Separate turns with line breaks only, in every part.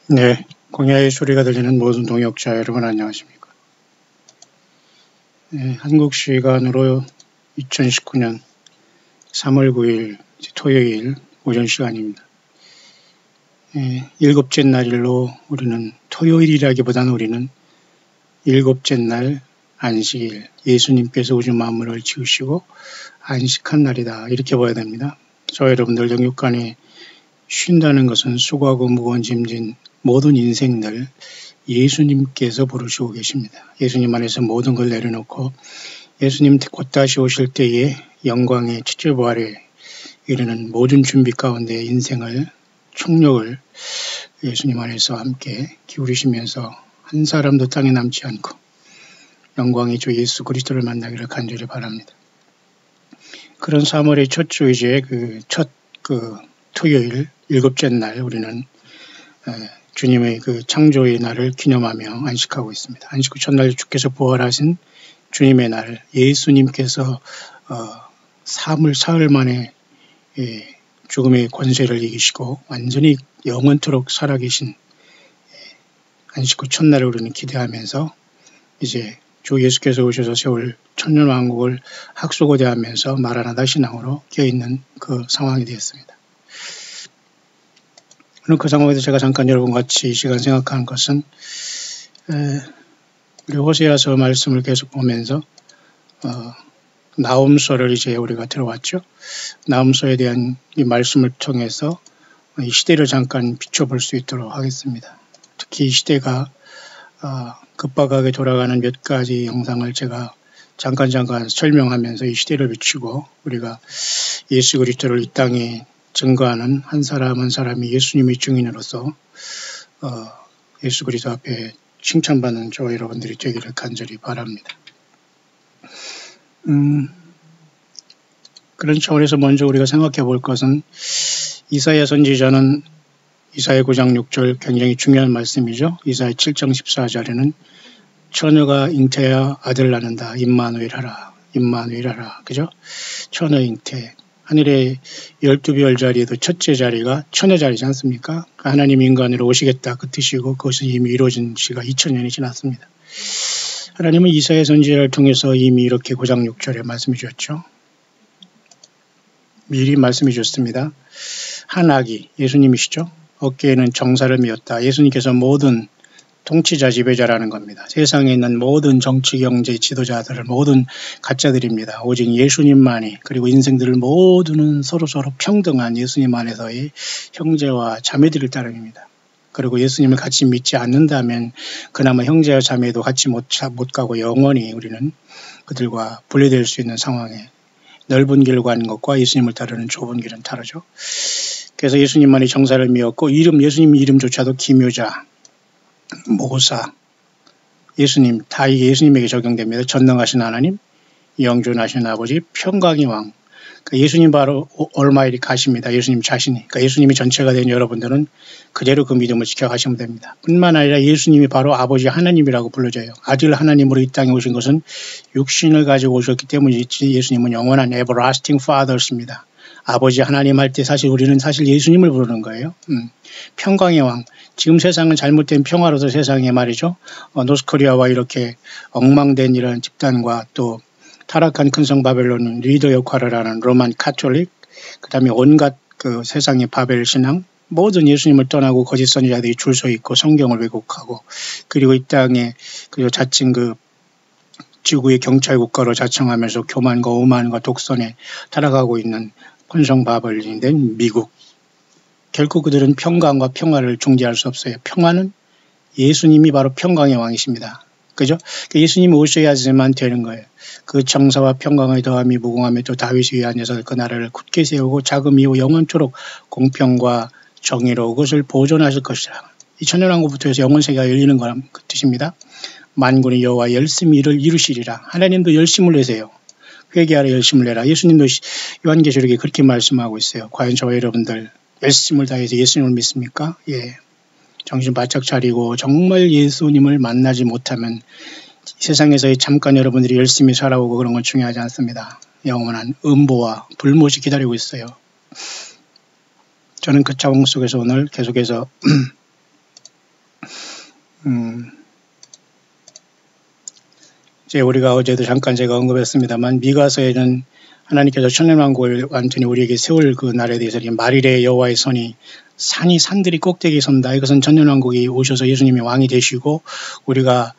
네, 공야의 소리가 들리는 모든 동역자 여러분 안녕하십니까. 네, 한국 시간으로 2019년 3월 9일 토요일 오전 시간입니다. 네, 일곱째 날일로 우리는 토요일이라기보다는 우리는 일곱째 날 안식일, 예수님께서 우주 만물을 지으시고 안식한 날이다 이렇게 봐야 됩니다. 저 여러분들 영육간에 쉰다는 것은 수고하고 무거운 짐진 모든 인생들 예수님께서 부르시고 계십니다. 예수님 안에서 모든 걸 내려놓고 예수님 곧 다시 오실 때에 영광의 첫째 부활에 이르는 모든 준비 가운데 인생을 총력을 예수님 안에서 함께 기울이시면서 한 사람도 땅에 남지 않고 영광의 주 예수 그리스도를 만나기를 간절히 바랍니다. 그런 3월의 첫 주이제 첫 토요일 일곱째 날 우리는 주님의 그 창조의 날을 기념하며 안식하고 있습니다. 안식 후 첫날 주께서 부활하신 주님의 날, 예수님께서 사흘 만에 죽음의 권세를 이기시고 완전히 영원토록 살아계신 안식 후 첫날을 우리는 기대하면서 이제 주 예수께서 오셔서 세울 천년왕국을 학수고대하면서 마라나다 신앙으로 껴있는 그 상황이 되었습니다. 오늘 그 상황에서 제가 잠깐 여러분과 같이 이 시간 생각하는 것은 우리 호세아서 말씀을 계속 보면서 나훔서를 이제 우리가 들어왔죠. 나훔서에 대한 이 말씀을 통해서 이 시대를 잠깐 비춰볼 수 있도록 하겠습니다. 특히 이 시대가 급박하게 돌아가는 몇 가지 영상을 제가 잠깐 설명하면서 이 시대를 비추고 우리가 예수 그리스도를 이 땅에 증거하는 한 사람 한 사람이 예수님의 증인으로서 예수 그리스도 앞에 칭찬받는 저와 여러분들이 되기를 간절히 바랍니다. 그런 차원에서 먼저 우리가 생각해 볼 것은 이사야 선지자는 이사야 9장 6절 굉장히 중요한 말씀이죠. 이사야 7장 14절에는 처녀가 잉태하여 아들 낳는다. 임마누엘 하라. 그죠? 처녀 잉태. 하늘의 12별 자리에도 첫째 자리가 처녀 자리지 않습니까? 하나님 인간으로 오시겠다 그 뜻이고 그것은 이미 이루어진 지가 2000년이 지났습니다. 하나님은 이사야 선지자를 통해서 이미 이렇게 9장 6절에 말씀해 주셨죠. 미리 말씀해 주셨습니다. 한 아기, 예수님이시죠. 어깨에는 정사를 메었다. 예수님께서 모든 통치자 지배자라는 겁니다. 세상에 있는 모든 정치 경제 지도자들을 모든 가짜들입니다. 오직 예수님만이 그리고 인생들을 모두는 서로 평등한 예수님 안에서의 형제와 자매들을 따름입니다. 그리고 예수님을 같이 믿지 않는다면 그나마 형제와 자매도 같이 못 가고 영원히 우리는 그들과 분리될 수 있는 상황에 넓은 길을 가는 것과 예수님을 따르는 좁은 길은 다르죠. 그래서 예수님만이 정사를 메었고 예수님 이름조차도 기묘자, 모사, 예수님 다 이게 예수님에게 적용됩니다. 전능하신 하나님, 영존하신 아버지, 평강의 왕. 그러니까 예수님 바로 얼마일이 가십니다. 예수님 자신이. 그러니까 예수님이 전체가 된 여러분들은 그대로 그 믿음을 지켜가시면 됩니다. 뿐만 아니라 예수님이 바로 아버지 하나님이라고 불러져요. 아들 하나님으로 이 땅에 오신 것은 육신을 가지고 오셨기 때문이지 예수님은 영원한 everlasting father십니다. 아버지 하나님 할 때 우리는 예수님을 부르는 거예요. 평강의 왕. 지금 세상은 잘못된 평화로서 세상에 말이죠. 노스코리아와 이렇게 엉망된 이런 집단과 또 타락한 큰성 바벨론은 리더 역할을 하는 로만 카톨릭, 그 다음에 온갖 그 세상의 바벨 신앙, 모든 예수님을 떠나고 거짓 선지자들이 줄 서 있고 성경을 왜곡하고 그리고 이 땅에 그리고 자칭 지구의 경찰 국가로 자청하면서 교만과 오만과 독선에 타락하고 있는 혼성 바벨론이 된 미국. 결코 그들은 평강과 평화를 중재할 수 없어요. 평화는 예수님이 바로 평강의 왕이십니다. 그죠? 예수님이 오셔야지만 되는 거예요. 그 정사와 평강의 더함이 무궁함에 또 다윗이 위에 앉아서 그 나라를 굳게 세우고 자금 이후 영원토록 공평과 정의로 그것을 보존하실 것이라. 이 천년왕국부터 해서 영원세계가 열리는 거란 그 뜻입니다. 만군의 여호와 열심히 이를 이루시리라. 하나님도 열심을 내세요. 회개하라 열심을 내라. 예수님도 요한계시록에 그렇게 말씀하고 있어요. 과연 저와 여러분들 열심을 다해서 예수님을 믿습니까? 예. 정신 바짝 차리고 정말 예수님을 만나지 못하면 세상에서 잠깐 여러분들이 열심히 살아오고 그런 건 중요하지 않습니다. 영원한 음보와 불못이 기다리고 있어요. 저는 그 차원 속에서 오늘 계속해서 이제 우리가 어제도 잠깐 제가 언급했습니다만 미가서에는 하나님께서 천년왕국을 완전히 우리에게 세울 그 날에 대해서 말일에 여호와의 손이 산들이 꼭대기에 선다. 이것은 천년왕국이 오셔서 예수님이 왕이 되시고 우리가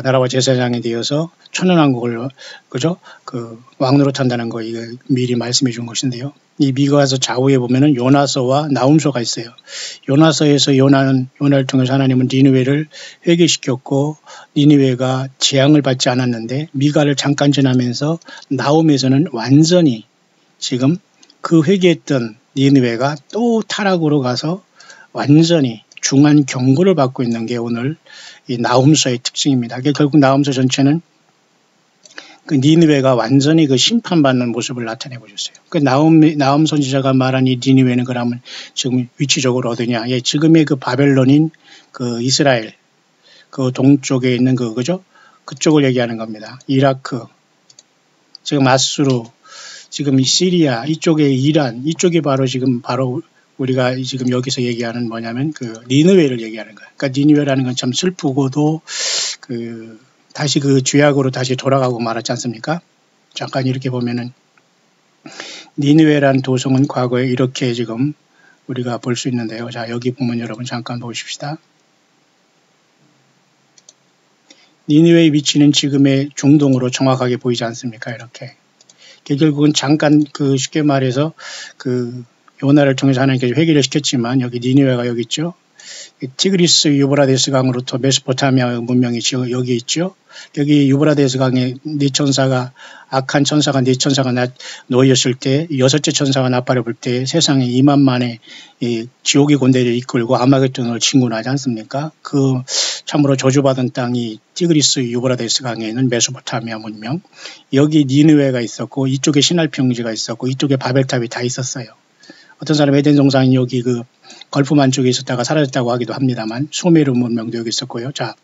나라와 제사장이 되어서 천년왕국을 그죠? 그 왕노릇 한다는 거 이거 미리 말씀해 준 것인데요. 이 미가서 좌우에 보면은 요나서와 나훔서가 있어요. 요나서에서 요나를 통해서 하나님은 니느웨를 회개시켰고 니느웨가 재앙을 받지 않았는데 미가를 잠깐 지나면서 나훔에서는 완전히 지금 그 회개했던 니느웨가 또 타락으로 가서 완전히 중한 경고를 받고 있는 게 오늘 이 나훔서의 특징입니다. 결국 나훔서 전체는 그 니느웨가 완전히 그 심판받는 모습을 나타내고 있어요. 그 나훔 선지자가 말한 이 니느웨는 그러면 지금 위치적으로 어디냐? 예, 지금의 그 바벨론인 그 이스라엘 그 동쪽에 있는 그죠? 그쪽을 얘기하는 겁니다. 이라크, 지금 아수르, 지금 이 시리아, 이쪽에 이란, 이쪽이 바로 우리가 지금 여기서 얘기하는 뭐냐면 그 니느웨를 얘기하는 거예요. 그러니까 니느웨라는 건 참 슬프고도 다시 그 죄악으로 다시 돌아가고 말았지 않습니까? 잠깐 이렇게 보면은 니느웨라는 도성은 과거에 이렇게 지금 우리가 볼 수 있는데요. 자, 여기 보면 여러분 잠깐 보십시다. 니느웨의 위치는 지금의 중동으로 정확하게 보이지 않습니까? 이렇게. 결국은 잠깐 쉽게 말해서 요나를 통해서 하나님께서 회개를 시켰지만 여기 니느웨가 여기 있죠. 티그리스 유브라데스 강으로부터 메소포타미아 문명이 여기 있죠. 여기 유브라데스 강에 악한 천사가 네 천사가 놓였을 때 여섯째 천사가 나팔을 불 때 세상에 2만만의 지옥의 군대를 이끌고 아마겟돈을 진군하지 않습니까? 그 참으로 저주받은 땅이 티그리스 유브라데스 강에 있는 메소포타미아 문명, 여기 니느웨가 있었고 이쪽에 시날 평지가 있었고 이쪽에 바벨탑이 다 있었어요. 어떤 사람 에덴 동산이 여기 걸프만 쪽에 있었다가 사라졌다고 하기도 합니다만 수메르 문명도 여기 있었고요. 자,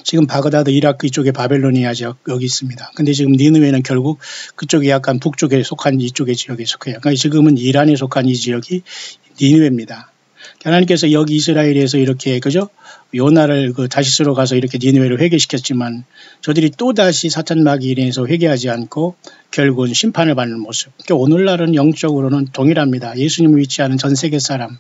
지금 바그다드 이라크 이쪽에 바벨로니아 지역 여기 있습니다. 근데 지금 니느웨는 결국 그쪽에 약간 북쪽에 속한 이쪽의 지역에 속해요. 그러니까 지금은 이란에 속한 이 지역이 니느웨입니다. 하나님께서 여기 이스라엘에서 이렇게 그죠? 요나를 다시스로 가서 이렇게 니느웨를 회개시켰지만 저들이 또다시 사탄 마귀에 인해서 회개하지 않고 결국은 심판을 받는 모습. 그러니까 오늘날은 영적으로는 동일합니다. 예수님을 위치하는 전 세계 사람.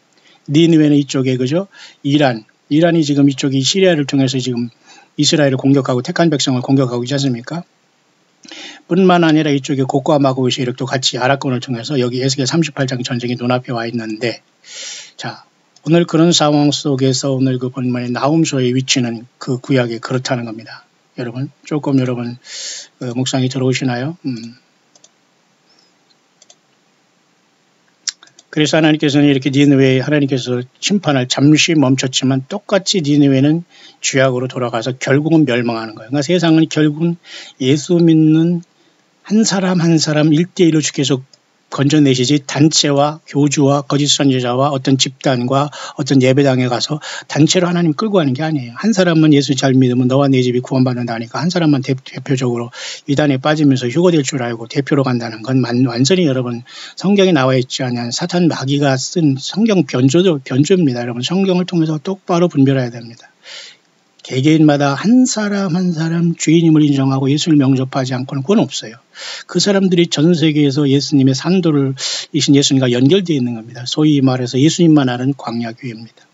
니느웨는 이쪽에 그죠? 이란이 지금 이쪽이 시리아를 통해서 지금 이스라엘을 공격하고 택한 백성을 공격하고 있지 않습니까? 뿐만 아니라 이쪽에 곡과 마고의 세력도 같이 아랍권을 통해서 여기 에스겔 38장 전쟁이 눈앞에 와 있는데, 자, 오늘 그런 상황 속에서 오늘 그 본문의 나훔서의 위치는 그 구약에 그렇다는 겁니다. 여러분, 조금 묵상이 들어오시나요? 그래서 하나님께서는 이렇게 니느웨에 하나님께서 심판을 잠시 멈췄지만 똑같이 니느웨는 죄악으로 돌아가서 결국은 멸망하는 거예요. 그러니까 세상은 결국은 예수 믿는 한 사람 한 사람 1대1로 주께서 건져내시지 단체와 교주와 거짓 선지자와 어떤 집단과 어떤 예배당에 가서 단체로 하나님 끌고 가는 게 아니에요. 한 사람은 예수 잘 믿으면 너와 네 집이 구원받는다니까 한 사람만 대표적으로 이단에 빠지면서 휴거될 줄 알고 대표로 간다는 건 완전히 여러분 성경에 나와 있지 않은 사탄 마귀가 쓴 성경 변조입니다. 여러분 성경을 통해서 똑바로 분별해야 됩니다. 개개인마다 한 사람 한 사람 주인임을 인정하고 예수를 명접하지 않고는 그건 없어요. 그 사람들이 전 세계에서 예수님의 산도를 이신 예수님과 연결되어 있는 겁니다. 소위 말해서 예수님만 아는 광야교회입니다.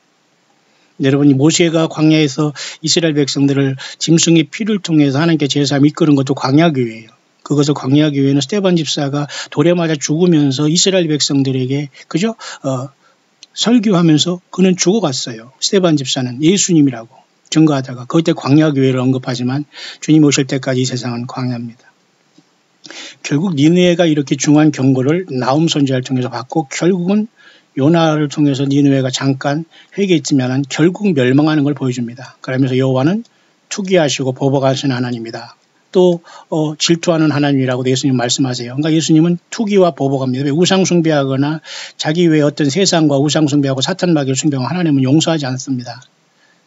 여러분이 모세가 광야에서 이스라엘 백성들을 짐승의 피를 통해서 하나님께 제사함 이끄는 것도 광야교회예요. 그것을 광야교회는 스데반 집사가 돌에 맞아 죽으면서 이스라엘 백성들에게 그죠? 설교하면서 그는 죽어갔어요. 스데반 집사는 예수님이라고 증거하다가 그때 광야교회를 언급하지만 주님 오실 때까지 이 세상은 광야입니다. 결국 니느웨가 이렇게 중한 경고를 나훔 선지자를 통해서 받고 결국은 요나를 통해서 니느웨가 잠깐 회개했지만 결국 멸망하는 걸 보여줍니다. 그러면서 여호와는 투기하시고 보복하시는 하나님이다. 또 질투하는 하나님이라고 예수님 말씀하세요. 그러니까 예수님은 투기와 보복합니다. 왜 우상 숭배하거나 자기 외에 어떤 세상과 우상 숭배하고 사탄 마귀를 숭배하고 하나님은 용서하지 않습니다.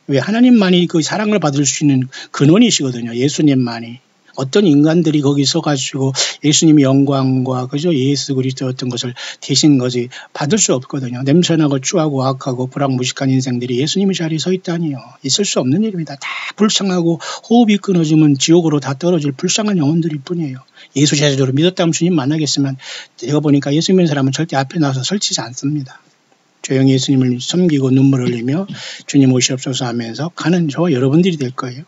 왜 하나님만이 그 사랑을 받을 수 있는 근원이시거든요. 예수님만이. 어떤 인간들이 거기 서가지고 예수님의 영광과 그죠 예수 그리스도였던 것을 대신 것이 받을 수 없거든요. 냄새나고 추하고 악하고 불황무식한 인생들이 예수님의 자리에 서 있다니요. 있을 수 없는 일입니다. 다 불쌍하고 호흡이 끊어지면 지옥으로 다 떨어질 불쌍한 영혼들일 뿐이에요. 예수 제자도로 믿었다면 주님 만나겠으면 제가 보니까 예수 믿는 사람은 절대 앞에 나와서 설치지 않습니다. 조용히 예수님을 섬기고 눈물을 흘리며 주님 오시옵소서 하면서 가는 저와 여러분들이 될 거예요.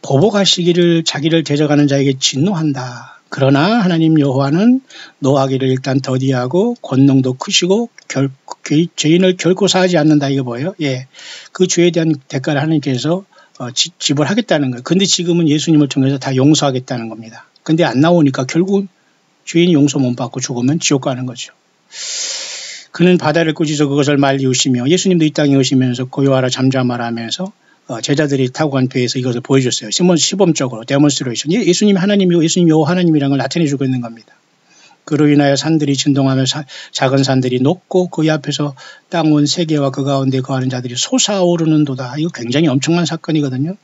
보복하시기를 자기를 대적하는 자에게 진노한다. 그러나 하나님 여호와는 노하기를 일단 더디하고 권능도 크시고 죄인을 결코 사하지 않는다. 이거 뭐예요? 예, 그 죄에 대한 대가를 하나님께서 지불하겠다는 거예요. 근데 지금은 예수님을 통해서 다 용서하겠다는 겁니다. 근데 안 나오니까 결국 죄인이 용서 못 받고 죽으면 지옥 가는 거죠. 그는 바다를 꾸짖어 그것을 말리우시며 예수님도 이 땅에 오시면서 고요하라 잠잠하라 하면서 제자들이 타고 간 배에서 이것을 보여줬어요. 시범적으로 데몬스트레이션. 예수님이 하나님이고 예수님이 여호와 하나님이라는 걸 나타내주고 있는 겁니다. 그로 인하여 산들이 진동하며 작은 산들이 높고 그 앞에서 땅온 세계와 그 가운데 거하는 자들이 솟아오르는도다. 이거 굉장히 엄청난 사건이거든요.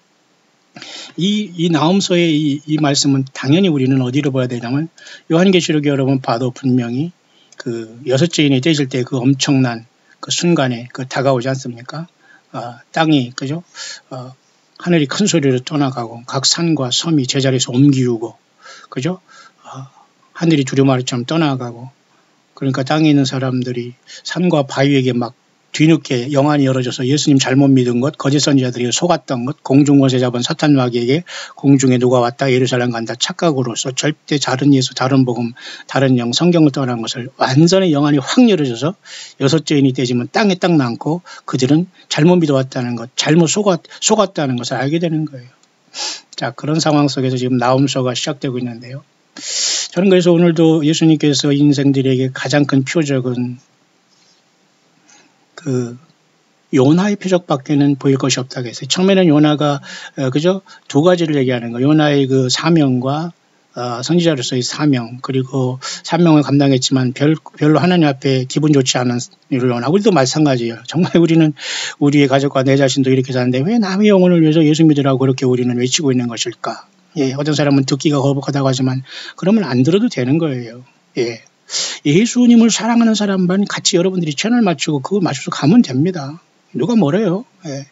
이 나홈서의 이 말씀은 당연히 우리는 어디로 봐야 되냐면 요한계시록에 여러분 봐도 분명히 그 여섯째 인이 떼질 때 그 엄청난 그 순간에 그 다가오지 않습니까? 땅이 그죠? 하늘이 큰 소리로 떠나가고 각 산과 섬이 제자리에서 옮기우고 그죠? 하늘이 두루마리처럼 떠나가고 그러니까 땅에 있는 사람들이 산과 바위에게 막 뒤늦게 영안이 열어져서 예수님 잘못 믿은 것, 거짓 선지자들이 속았던 것, 공중권세 잡은 사탄 마귀에게 공중에 누가 왔다 예루살렘 간다 착각으로서 절대 다른 예수, 다른 복음, 다른 영, 성경을 떠난 것을 완전히 영안이 확 열어져서 여섯째 인이 되지만 땅에 딱 남고 그들은 잘못 믿어왔다는 것, 잘못 속았다는 것을 알게 되는 거예요. 자, 그런 상황 속에서 지금 나홈서가 시작되고 있는데요. 저는 그래서 오늘도 예수님께서 인생들에게 가장 큰 표적은 그 요나의 표적밖에는 보일 것이 없다고 했어요. 처음에는 요나가 그죠? 두 가지를 얘기하는 거예요. 요나의 그 사명과 선지자로서의 사명 그리고 사명을 감당했지만 별로 하나님 앞에 기분 좋지 않은 일을 요나. 우리도 마찬가지예요. 정말 우리는 우리의 가족과 내 자신도 이렇게 사는데 왜 남의 영혼을 위해서 예수 믿으라고 그렇게 우리는 외치고 있는 것일까? 예, 어떤 사람은 듣기가 거북하다고 하지만 그러면 안 들어도 되는 거예요. 예. 예수님을 사랑하는 사람만 같이 여러분들이 채널 맞추고 그거 맞춰서 가면 됩니다. 누가 뭐래요? 예.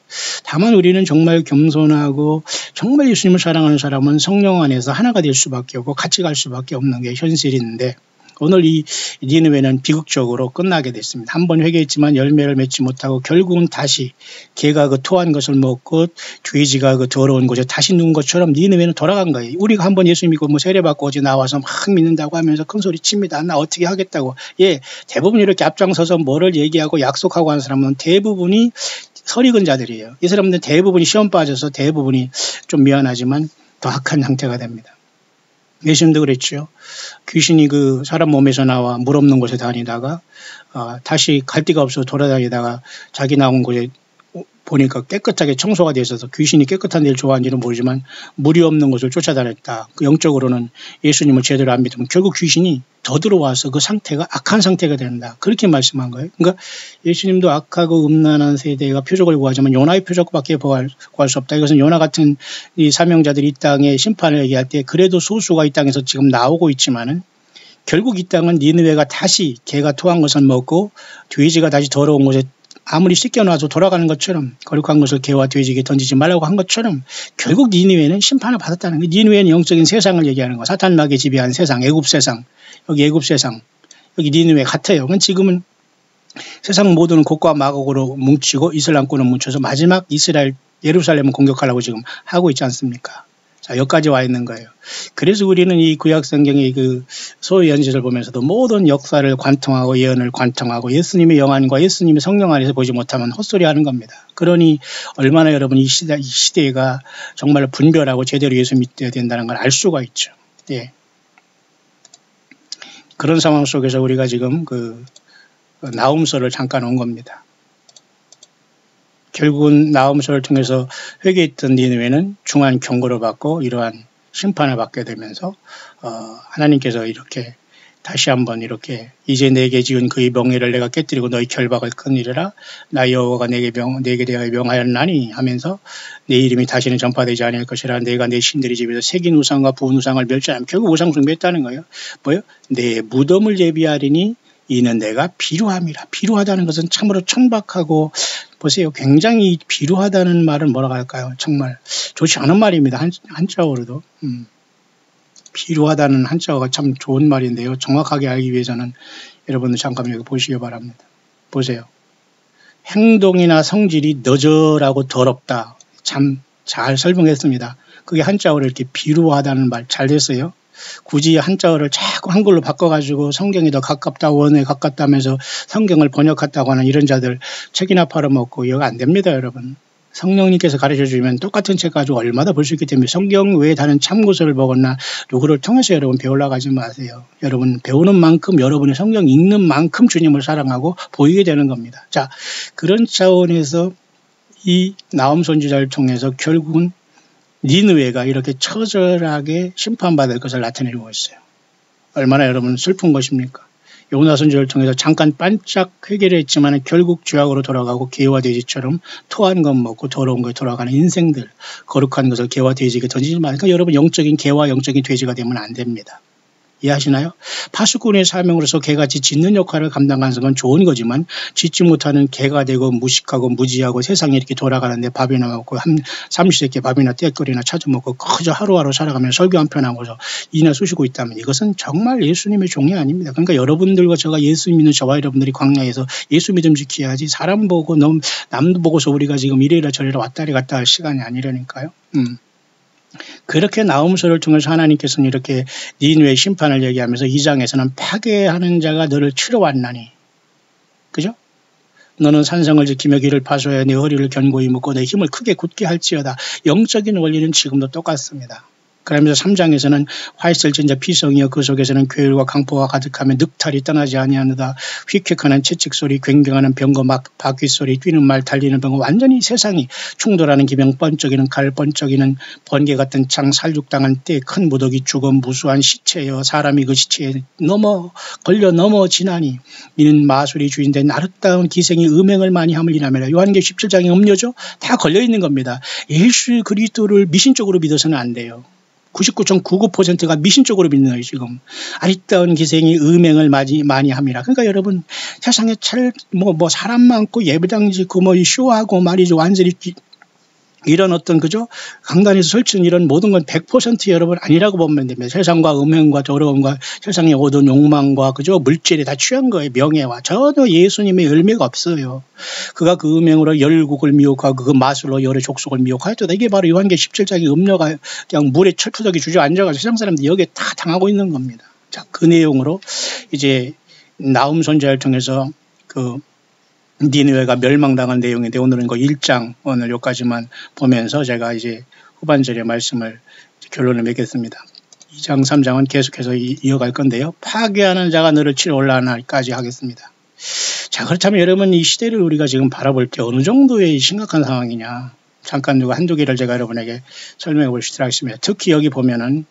다만 우리는 정말 겸손하고 정말 예수님을 사랑하는 사람은 성령 안에서 하나가 될 수밖에 없고 같이 갈 수밖에 없는 게 현실인데 오늘 이 니느웨는 비극적으로 끝나게 됐습니다. 한 번 회개했지만 열매를 맺지 못하고 결국은 다시 개가 그 토한 것을 먹고 돼지가 그 더러운 곳에 다시 누운 것처럼 니느웨는 돌아간 거예요. 우리가 한 번 예수 믿고 뭐 세례받고 어제 나와서 막 믿는다고 하면서 큰 소리 칩니다. 나 어떻게 하겠다고. 예, 대부분 이렇게 앞장서서 뭐를 얘기하고 약속하고 하는 사람은 대부분이 설익은 자들이에요. 이 사람들은 대부분이 시험 빠져서 대부분이 좀 미안하지만 더 악한 상태가 됩니다. 예수님도 그랬죠. 귀신이 그 사람 몸에서 나와 물 없는 곳에 다니다가 다시 갈 데가 없어서 돌아다니다가 자기 나온 곳에 보니까 깨끗하게 청소가 되어 있어서 귀신이 깨끗한 데를 좋아하는지는 모르지만 물이 없는 곳을 쫓아다녔다. 그 영적으로는 예수님을 제대로 안 믿으면 결국 귀신이 더 들어와서 그 상태가 악한 상태가 된다. 그렇게 말씀한 거예요. 그러니까 예수님도 악하고 음란한 세대가 표적을 구하지만 요나의 표적밖에 구할 수 없다. 이것은 요나 같은 이 사명자들이 이 땅에 심판을 얘기할 때 그래도 소수가 이 땅에서 지금 나오고 있지만은 결국 이 땅은 니느웨가 다시 개가 토한 것을 먹고 돼지가 다시 더러운 곳에 아무리 씻겨놔도 돌아가는 것처럼 거룩한 것을 개와 돼지에게 던지지 말라고 한 것처럼 결국 니느웨는 심판을 받았다는 거예요. 니느웨는 영적인 세상을 얘기하는 거예요. 사탄 마귀에 지배한 세상, 애굽 세상. 여기 애굽 세상, 여기 니느웨 같아요. 그건 지금은 세상 모든 곡과 마곡으로 뭉치고 이슬람권을 뭉쳐서 마지막 이스라엘 예루살렘을 공격하려고 지금 하고 있지 않습니까? 자, 여기까지 와 있는 거예요. 그래서 우리는 이 구약 성경의 그 소위 연지를 보면서도 모든 역사를 관통하고 예언을 관통하고 예수님의 영안과 예수님의 성령 안에서 보지 못하면 헛소리 하는 겁니다. 그러니 얼마나 여러분 이 시대가 정말 분별하고 제대로 예수 믿어야 된다는 걸 알 수가 있죠. 예. 그런 상황 속에서 우리가 지금 그 나홈서를 잠깐 온 겁니다. 결국은 나홈서를 통해서 회개했던 니느웨는 중한 경고를 받고 이러한 심판을 받게 되면서 하나님께서 이렇게 다시 한번 이렇게 이제 내게 지은 그의 명예를 내가 깨뜨리고 너희 결박을 끊으리라. 나 여호와가 내게 대하여 명하였나니 하면서 내 이름이 다시는 전파되지 아니할 것이라. 내가 내 신들의 집에서 새긴 우상과 부은 우상을 멸시하면 결국 우상 숭배했다는 거예요. 뭐요? 내 무덤을 예비하리니 이는 내가 비루함이라. 비루하다는 것은 참으로 천박하고 보세요. 굉장히 비루하다는 말은 뭐라고 할까요? 정말 좋지 않은 말입니다. 한자어로도. 비루하다는 한자어가 참 좋은 말인데요. 정확하게 알기 위해서는 여러분들 잠깐 여기 보시기 바랍니다. 보세요. 행동이나 성질이 너절하고 더럽다. 참 잘 설명했습니다. 그게 한자어로 이렇게 비루하다는 말 잘 됐어요. 굳이 한자어를 자꾸 한글로 바꿔가지고 성경이 더 가깝다, 원에 가깝다면서 성경을 번역했다고 하는 이런 자들 책이나 팔아먹고 이거 안 됩니다, 여러분. 성령님께서 가르쳐주면 똑같은 책 가지고 얼마나 볼 수 있기 때문에 성경 외에 다른 참고서를 보거나 누구를 통해서 여러분 배우려고 하지 마세요. 여러분 배우는 만큼 여러분이 성경 읽는 만큼 주님을 사랑하고 보이게 되는 겁니다. 자, 그런 차원에서 이 나홈 선지자를 통해서 결국은 니느웨가 이렇게 처절하게 심판받을 것을 나타내고 있어요. 얼마나 여러분 슬픈 것입니까? 요나 선지자를 통해서 잠깐 반짝 회개를 했지만 결국 죄악으로 돌아가고 개와 돼지처럼 토한 것 먹고 더러운 것에 돌아가는 인생들, 거룩한 것을 개와 돼지에게 던지지 마니까 그러니까 여러분 영적인 개와 영적인 돼지가 되면 안 됩니다. 이해하시나요? 파수꾼의 사명으로서 개같이 짖는 역할을 감당하는 건 좋은 거지만 짖지 못하는 개가 되고 무식하고 무지하고 세상에 이렇게 돌아가는데 밥이나 먹고 삼시세끼 밥이나 떼거리나 찾아먹고 그저 하루하루 살아가며 설교 한 편 하고서 이나 쑤시고 있다면 이것은 정말 예수님의 종이 아닙니다. 그러니까 여러분들과 제가 예수 믿는 저와 여러분들이 광야에서 예수 믿음 지켜야지 사람 보고 남도 보고서 우리가 지금 이래라 저래라 왔다리 갔다 할 시간이 아니라니까요. 그렇게 나홈서를 통해서 하나님께서는 이렇게 니느웨의 심판을 얘기하면서 2장에서는 파괴하는 자가 너를 치러 왔나니, 그죠? 너는 산성을 지키며 길을 파소해 내 허리를 견고히 묶고 내 힘을 크게 굳게 할지어다. 영적인 원리는 지금도 똑같습니다. 그러면서 3장에서는 화이슬 진자 피성이여 그 속에서는 괴율과 강포가 가득하며 늑탈이 떠나지 아니하느다. 휙휙하는 채찍 소리, 굉경하는 병거, 바퀴 소리, 뛰는 말, 달리는 병거, 완전히 세상이 충돌하는 기병, 번쩍이는 칼, 번쩍이는 번개 같은 창, 살육당한 때, 큰 무더기, 죽음, 무수한 시체여 사람이 그 시체에 걸려 넘어지나니 이는 마술이 주인된 아름다운 기생이 음행을 많이 함을 인하매라. 요한계시록 17장의 음료죠. 다 걸려있는 겁니다. 예수 그리스도를 미신적으로 믿어서는 안 돼요. 99.99%가 미신적으로 믿는 거예요, 지금. 아리따운 기생이 음행을 많이 함이라. 그러니까 여러분, 세상에 사람 많고 예배당 짓고 쇼하고 말이죠. 완전히 이런 어떤, 그죠? 강단에서 설치는 이런 모든 건 100% 여러분 아니라고 보면 됩니다. 세상과 음행과 더러움과 세상의 모든 욕망과, 그죠? 물질에 다 취한 거예요. 명예와. 전혀 예수님의 열매가 없어요. 그가 그 음행으로 열국을 미혹하고 그 마술로 여러 족속을 미혹하였다. 이게 바로 요한계시록 17장의 음료가 그냥 물에 철푸덕이 주저앉아가지고 세상 사람들이 여기에 다 당하고 있는 겁니다. 자, 그 내용으로 이제 나홈 선지자를 통해서 니느웨가 멸망당한 내용인데 오늘은 그 1장 오늘 여기까지만 보면서 제가 이제 후반절의 말씀을 결론을 맺겠습니다. 2장 3장은 계속해서 이어갈 건데요. 파괴하는 자가 너를 치러 올라가나까지 하겠습니다. 자, 그렇다면 여러분 이 시대를 우리가 지금 바라볼 때 어느 정도의 심각한 상황이냐 잠깐 한두 개를 제가 여러분에게 설명해 보시도록 하겠습니다. 특히 여기 보면은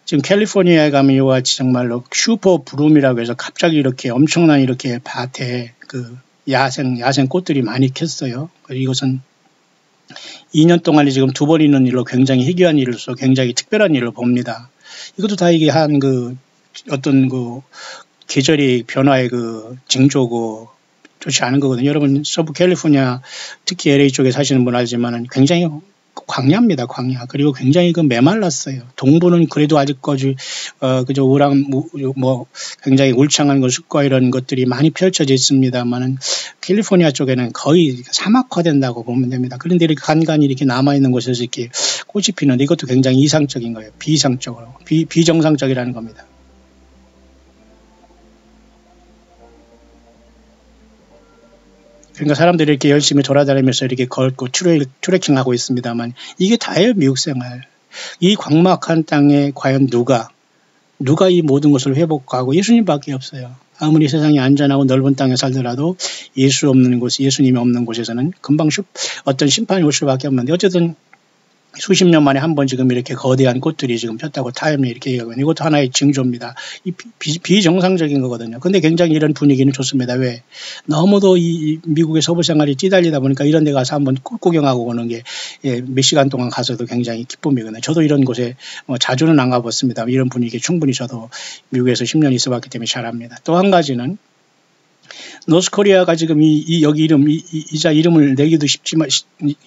지금 캘리포니아에 가면 이와 같이 정말로 슈퍼 브룸이라고 해서 갑자기 이렇게 엄청난 이렇게 밭에 야생 꽃들이 많이 켰어요. 이것은 2년 동안에 지금 2번 있는 일로 굉장히 희귀한 일로서 굉장히 특별한 일로 봅니다. 이것도 다 이게 어떤 계절의 변화의 징조고 좋지 않은 거거든요. 여러분 서부 캘리포니아 특히 LA 쪽에 사시는 분 알지만은 굉장히 광야입니다, 광야. 그리고 굉장히 메말랐어요. 동부는 그래도 아직까지, 그저 굉장히 울창한 숲과 이런 것들이 많이 펼쳐져 있습니다만은 캘리포니아 쪽에는 거의 사막화된다고 보면 됩니다. 그런데 이렇게 간간히 이렇게 남아있는 곳에서 이렇게 꽃이 피는데 이것도 굉장히 이상적인 거예요. 비정상적이라는 겁니다. 그러니까 사람들이 이렇게 열심히 돌아다니면서 이렇게 걷고 트레킹하고 있습니다만 이게 다예요, 미국 생활. 이 광막한 땅에 과연 누가 이 모든 것을 회복하고 예수님밖에 없어요. 아무리 세상이 안전하고 넓은 땅에 살더라도 예수님이 없는 곳에서는 금방 어떤 심판이 올 수밖에 없는데 어쨌든 수십 년 만에 한 번 지금 이렇게 거대한 꽃들이 지금 폈다고 타임에 이렇게 얘기하고 있는 이것도 하나의 징조입니다. 이 비정상적인 거거든요. 근데 굉장히 이런 분위기는 좋습니다. 왜? 너무도 이 미국의 서부 생활이 찌달리다 보니까 이런 데 가서 한번 꽃 구경하고 오는 게 몇 시간 동안 가서도 굉장히 기쁨이거든요. 저도 이런 곳에 자주는 안 가봤습니다. 이런 분위기에 충분히 저도 미국에서 10년 있어봤기 때문에 잘 압니다. 또 한 가지는 노스코리아가 지금 여기 이자 이름을 내기도 쉽지만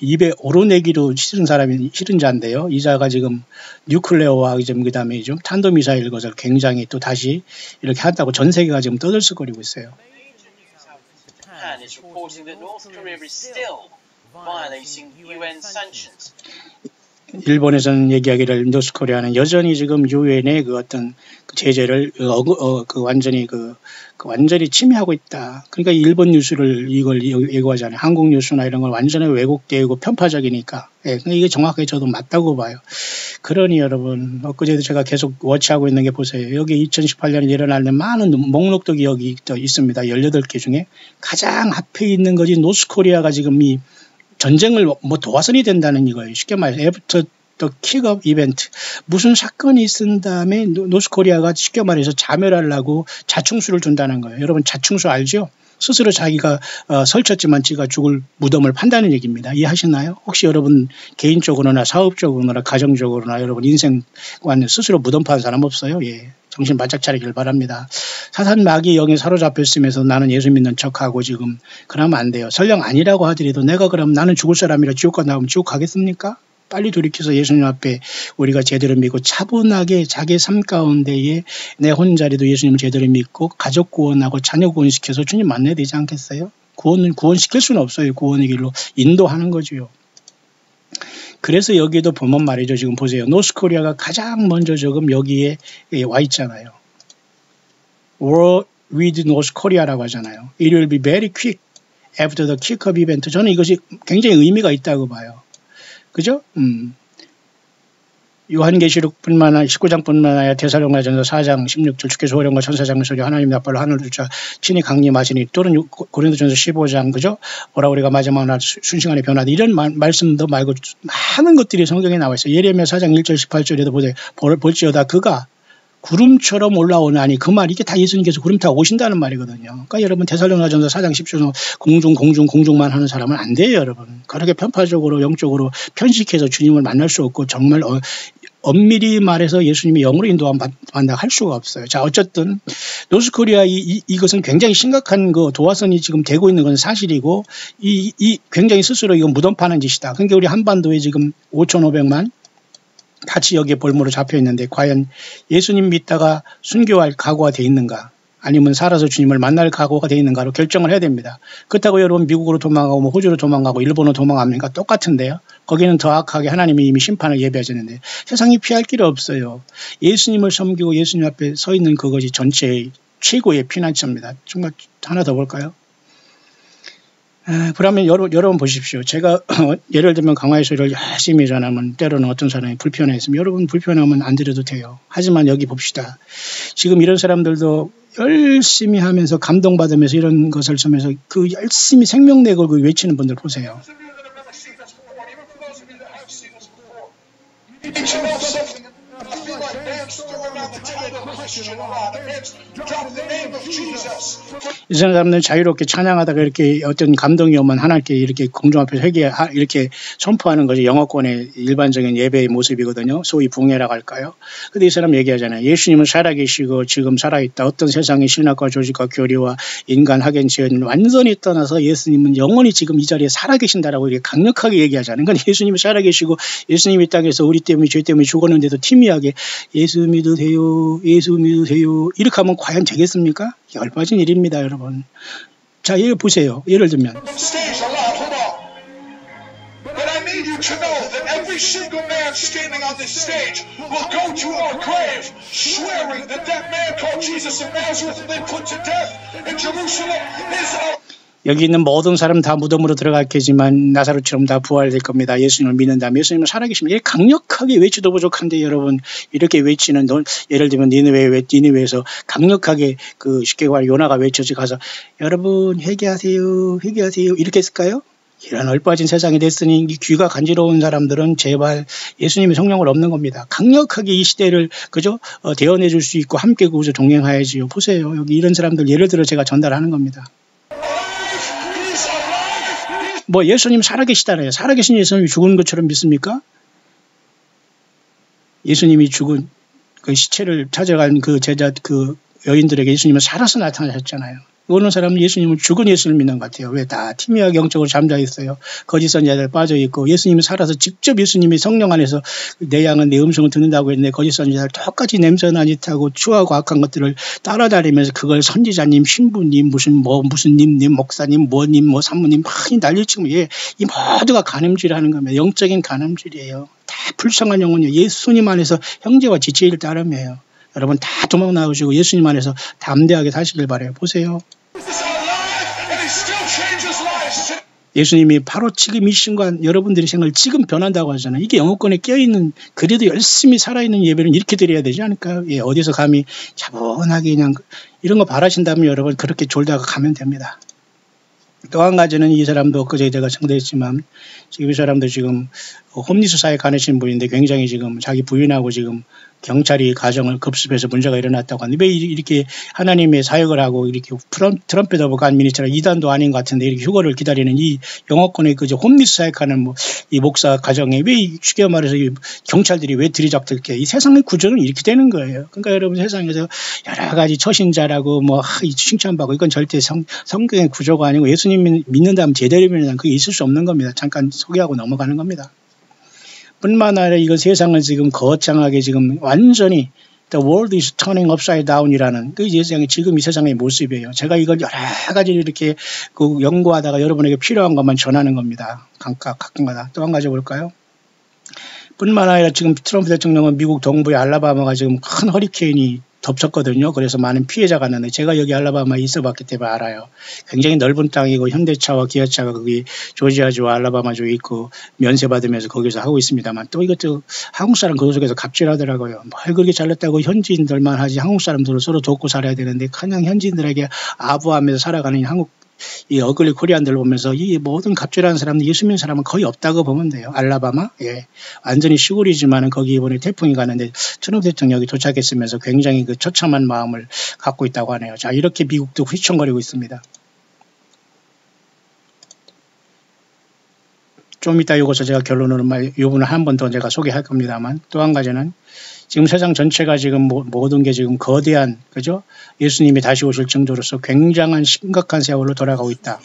입에 오르내기도 싫은 사람이 싫은 자인데요. 이자가 지금 뉴클레어와 지금 그다음에 좀 탄도미사일 것을 굉장히 또 다시 이렇게 한다고 전 세계가 지금 떠들썩거리고 있어요.
Japan is reporting that North Korea is still violating UN sanctions.
일본에서는 얘기하기를 노스코리아는 여전히 지금 유엔의 그 어떤 제재를 완전히 침해하고 있다. 그러니까 일본 뉴스를 이걸 예고하잖아요. 한국 뉴스나 이런 걸 완전히 왜곡되고 편파적이니까. 예, 그러니까 이게 정확하게 저도 맞다고 봐요. 그러니 여러분, 엊그제도 제가 계속 워치하고 있는 게 보세요. 여기 2018년에 일어나는 많은 목록들이 여기 있습니다. 18개 중에 가장 앞에 있는 거지 노스코리아가 지금 이 전쟁을 도화선이 된다는 이거예요. 쉽게 말해서 애프터 더 킥업 이벤트. 무슨 사건이 있은 다음에 노스코리아가 쉽게 말해서 자멸하려고 자충수를 준다는 거예요. 여러분 자충수 알죠? 스스로 자기가 설쳤지만 지가 죽을 무덤을 판다는 얘기입니다. 이해하시나요? 혹시 여러분 개인적으로나 사업적으로나 가정적으로나 여러분 인생관 스스로 무덤 판 사람 없어요? 예. 정신 바짝 차리길 바랍니다. 사탄 마귀 영에 사로잡혔으면서 나는 예수 믿는 척하고 지금 그러면 안 돼요. 설령 아니라고 하더라도 내가 그럼 나는 죽을 사람이라 지옥 간다면 지옥 가겠습니까? 빨리 돌이켜서 예수님 앞에 우리가 제대로 믿고 차분하게 자기 삶 가운데에 내 혼자라도 예수님을 제대로 믿고 가족 구원하고 자녀 구원시켜서 주님 만나야 되지 않겠어요? 구원시킬 수는 없어요. 구원의 길로 인도하는 거죠. 그래서 여기에도 보면 말이죠. 지금 보세요. 노스코리아가 가장 먼저 지금 여기에 와 있잖아요. War with North Korea라고 하잖아요. It will be very quick after the kick-off event. 저는 이것이 굉장히 의미가 있다고 봐요. 그죠? 요한계시록뿐만 아니라 19장뿐만 아니라 데살로니가전서 4장 16절 주께서 호령과 천사장의 소리 하나님 나팔로 하늘을 쫓아 친히 강림하시니 또는 고린도전서 15장 그죠? 오라 우리가 마지막 날 순식간에 변하다 이런 말씀도 말고 많은 것들이 성경에 나와 있어요. 예레미야 4장 1절 18절에도 보세요. 볼지어다 그가 구름처럼 올라오나니 그 말 이게 다 예수님께서 구름 타고 오신다는 말이거든요. 그러니까 여러분 데살로니가전서 4장 10절 공중만 하는 사람은 안 돼요. 여러분. 그렇게 편파적으로 영적으로 편식해서 주님을 만날 수 없고 정말 엄밀히 말해서 예수님이 영으로 인도한다 할 수가 없어요. 자 어쨌든 노스코리아 이것은 굉장히 심각한 그 도화선이 지금 되고 있는 건 사실이고 이 굉장히 스스로 이건 무덤 파는 짓이다. 그러니까 우리 한반도에 지금 5,500만 같이 여기에 볼모로 잡혀 있는데 과연 예수님 믿다가 순교할 각오가 돼 있는가 아니면 살아서 주님을 만날 각오가 돼 있는가로 결정을 해야 됩니다. 그렇다고 여러분 미국으로 도망가고 뭐 호주로 도망가고 일본으로 도망갑니까? 똑같은데요. 거기는 더 악하게 하나님이 이미 심판을 예비하셨는데 세상이 피할 길이 없어요. 예수님을 섬기고 예수님 앞에 서 있는 그것이 전체의 최고의 피난처입니다. 정말 하나 더 볼까요? 그러면 여러분 보십시오. 제가 예를 들면 강화의 소리를 열심히 전하면 때로는 어떤 사람이 불편해했으면 여러분 불편하면 안 드려도 돼요. 하지만 여기 봅시다. 지금 이런 사람들도 열심히 하면서 감동받으면서 이런 것을 쓰면서 그 열심히 생명내 걸고 외치는 분들 보세요. 이 사람들은 자유롭게 찬양하다가 이렇게 어떤 감동이 오면 하나님께 이렇게 공중 앞에서 이렇게 선포하는 것이 영어권의 일반적인 예배의 모습이거든요. 소위 붕해라고 할까요? 근데 이 사람 얘기하잖아요. 예수님은 살아계시고 지금 살아있다. 어떤 세상의 신학과 조직과 교리와 인간 학연지연 완전히 떠나서 예수님은 영원히 지금 이 자리에 살아계신다라고 이렇게 강력하게 얘기하잖아요. 그러니까 예수님이 살아계시고 예수님이 땅에서 우리 때문에 죄 때문에 죽었는데도 희미하게 예수 믿으세요. 예수 믿으세요. 이렇게 하면 과연 되겠습니까? 열받은 일입니다, 여러분. 자, 예를 보세요. 예를 들면. 여기 있는 모든 사람 다 무덤으로 들어갔겠지만 나사로처럼 다 부활될 겁니다. 예수님을 믿는다면 예수님은 살아계십니다. 이렇게 강력하게 외치도 부족한데 여러분 이렇게 외치는 예를 들면 니느웨에서 강력하게 그 쉽게 말해 요나가 외쳐지 가서 여러분 회개하세요 이렇게 했을까요? 이런 얼빠진 세상이 됐으니 귀가 간지러운 사람들은 제발 예수님의 성령을 없는 겁니다. 강력하게 이 시대를 그죠? 대언해 줄 수 있고 함께 그저 동행하야지요. 보세요. 여기 이런 사람들 예를 들어 제가 전달하는 겁니다. 뭐 예수님 살아계시다네요. 살아계신 예수님이 죽은 것처럼 믿습니까? 예수님이 죽은 그 시체를 찾아간 그 제자 그 여인들에게 예수님은 살아서 나타나셨잖아요. 어느 사람은 예수님은 죽은 예수를 믿는 것 같아요. 왜 다 티미하게 영적으로 잠자 있어요. 거짓 선지자들 빠져 있고 예수님이 살아서 직접 예수님이 성령 안에서 내 양은 내 음성을 듣는다고 했는데 거짓 선지자들 똑같이 냄새나 짓하고 추하고 악한 것들을 따라다니면서 그걸 선지자님, 신부님, 무슨 님, 목사님, 뭐님, 산모님 많이 난리치고 이 모두가 간음질하는 겁니다. 영적인 간음질이에요. 다 불쌍한 영혼이에요. 예수님 안에서 형제와 지체일 따름이에요. 여러분 다 도망 나오시고 예수님 안에서 담대하게 사시길 바라요. 보세요. 예수님이 바로 지금 이 순간 여러분들의 생각을 지금 변한다고 하잖아요. 이게 영어권에 껴있는 그래도 열심히 살아있는 예배는 이렇게 드려야 되지 않을까요? 예, 어디서 감히 차분하게 그냥 이런 거 바라신다면 여러분 그렇게 졸다가 가면 됩니다. 또 한 가지는 이 사람도 그제 제가 청대했지만 지금 이 사람도 지금 홈리스 사에 가내신 분인데 굉장히 지금 자기 부인하고 지금 경찰이 가정을 급습해서 문제가 일어났다고 하는데 왜 이렇게 하나님의 사역을 하고 이렇게 트럼펫 오브 갓 미니스트라 이단도 아닌 것 같은데 이렇게 휴거를 기다리는 이 영어권의 그저 홈리스 사역하는 이 목사 가정에 왜 쉽게 말해서 이 경찰들이 왜 들이닥들게 이 세상의 구조는 이렇게 되는 거예요. 그러니까 여러분 세상에서 여러 가지 처신자라고 칭찬받고 이건 절대 성경의 구조가 아니고 예수님 믿는다면 제대로 믿는다면 그게 있을 수 없는 겁니다. 잠깐 소개하고 넘어가는 겁니다. 뿐만 아니라 이거 세상은 지금 거창하게 지금 완전히 The world is turning upside down이라는 그 세상이 지금 이 세상의 모습이에요. 제가 이걸 여러 가지를 이렇게 연구하다가 여러분에게 필요한 것만 전하는 겁니다. 가끔가다. 또 한 가지 볼까요? 뿐만 아니라 지금 트럼프 대통령은 미국 동부의 알라바마가 지금 큰 허리케인이 덮쳤거든요. 그래서 많은 피해자가 났는데 제가 여기 알라바마에 있어봤기 때문에 알아요. 굉장히 넓은 땅이고 현대차와 기아차가 거기 조지아주와 알라바마주에 있고 면세받으면서 거기서 하고 있습니다만 또 이것도 한국 사람 그 속에서 갑질하더라고요. 뭘 그렇게 잘났다고 현지인들만 하지 한국 사람들은 서로 돕고 살아야 되는데 그냥 현지인들에게 아부하면서 살아가는 한국 이 어글리 코리안들 보면서 이 모든 갑질하는 사람들 예수 믿는 사람은 거의 없다고 보면 돼요. 알라바마 예 완전히 시골이지만은 거기 이번에 태풍이 가는데 트럼프 대통령이 도착했으면서 굉장히 그 처참한 마음을 갖고 있다고 하네요. 자 이렇게 미국도 휘청거리고 있습니다. 좀 이따 이것을 제가 결론으로 이 부분을 한 번 더 제가 소개할 겁니다만 또 한 가지는 지금 세상 전체가 지금 모든 게 지금 거대한 그죠? 예수님이 다시 오실 정도로서 굉장한 심각한 세월로 돌아가고 있다.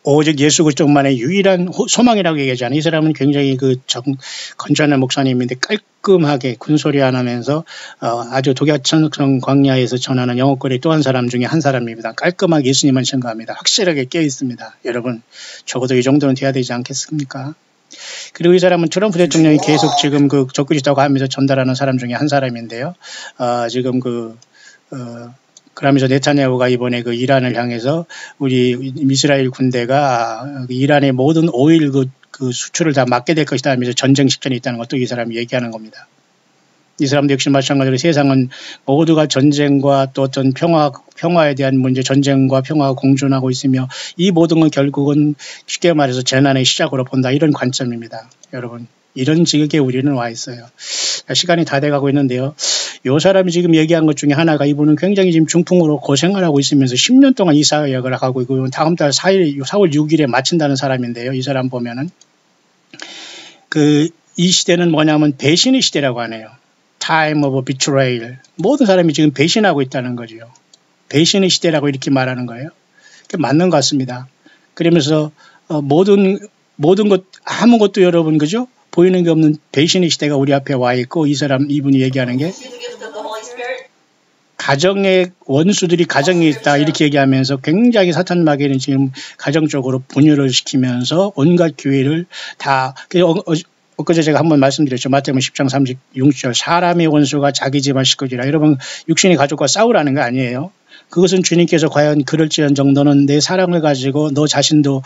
오직 예수 그리스도만의 유일한 소망이라고 얘기하잖아요. 이 사람은 굉장히 건전한 목사님인데 깔끔하게 군소리 안 하면서 아주 독야천성 광야에서 전하는 영어권의 또 한 사람 중에 한 사람입니다. 깔끔하게 예수님만 증거합니다. 확실하게 깨어 있습니다. 여러분 적어도 이 정도는 돼야 되지 않겠습니까? 그리고 이 사람은 트럼프 대통령이 계속 지금 적그리 있다고 하면서 전달하는 사람 중에 한 사람인데요. 지금 그러면서 네타냐후가 이번에 이란을 향해서 우리 이스라엘 군대가 이란의 모든 오일 수출을 다 막게 될 것이다 하면서 전쟁 직전에 있다는 것도 이 사람이 얘기하는 겁니다. 이 사람도 역시 마찬가지로 세상은 모두가 전쟁과 또 어떤 평화에 대한 문제, 전쟁과 평화가 공존하고 있으며 이 모든 건 결국은 쉽게 말해서 재난의 시작으로 본다. 이런 관점입니다. 여러분, 이런 지경에 우리는 와 있어요. 시간이 다 돼가고 있는데요. 이 사람이 지금 얘기한 것 중에 하나가 이분은 굉장히 지금 중풍으로 고생을 하고 있으면서 10년 동안 이 사역을 하고 있고 다음 달 4월 6일에 마친다는 사람인데요. 이 사람 보면은 이 시대는 뭐냐면 배신의 시대라고 하네요. Time of betrayal. 모든 사람이 지금 배신하고 있다는 거죠. 배신의 시대라고 이렇게 말하는 거예요. 맞는 것 같습니다. 그러면서 모든 것 아무것도 여러분 그죠? 보이는 게 없는 배신의 시대가 우리 앞에 와 있고 이분이 얘기하는 게 가정의 원수들이 가정에 있다 이렇게 얘기하면서 굉장히 사탄 마귀는 지금 가정적으로 분열을 시키면서 온갖 교회를 다 엊그제 제가 한번 말씀드렸죠. 마태복음 10장 36절 사람의 원수가 자기 집안 식구지라. 여러분 육신의 가족과 싸우라는 거 아니에요. 그것은 주님께서 과연 그럴지언정 너는 내 사랑을 가지고 너 자신도